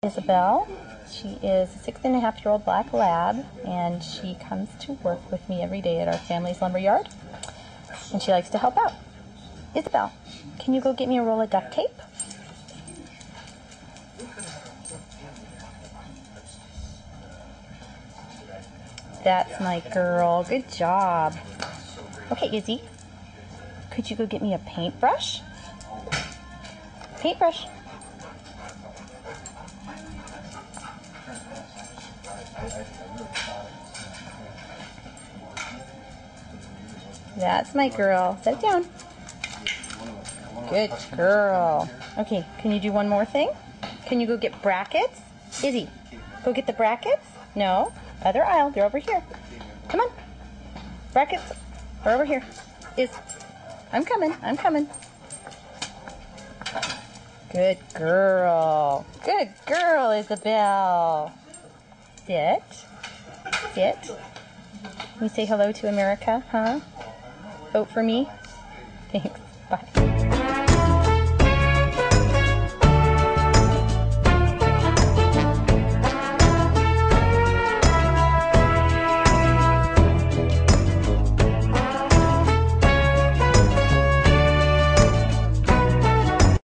Isabel. She is a 6.5-year-old black lab, and she comes to work with me every day at our family's lumber yard, and she likes to help out. Isabel, can you go get me a roll of duct tape? That's my girl. Good job. Okay, Izzy, could you go get me a paintbrush? Paintbrush. That's my girl. Set it down. Good girl. Okay, can you do one more thing? Can you go get brackets? Izzy, go get the brackets? No, other aisle. They're over here. Come on. Brackets are over here. I'm coming. I'm coming. Good girl. Good girl, Isabel. Sit. Sit. Can you say hello to America, huh? Vote for me? Thanks. Bye.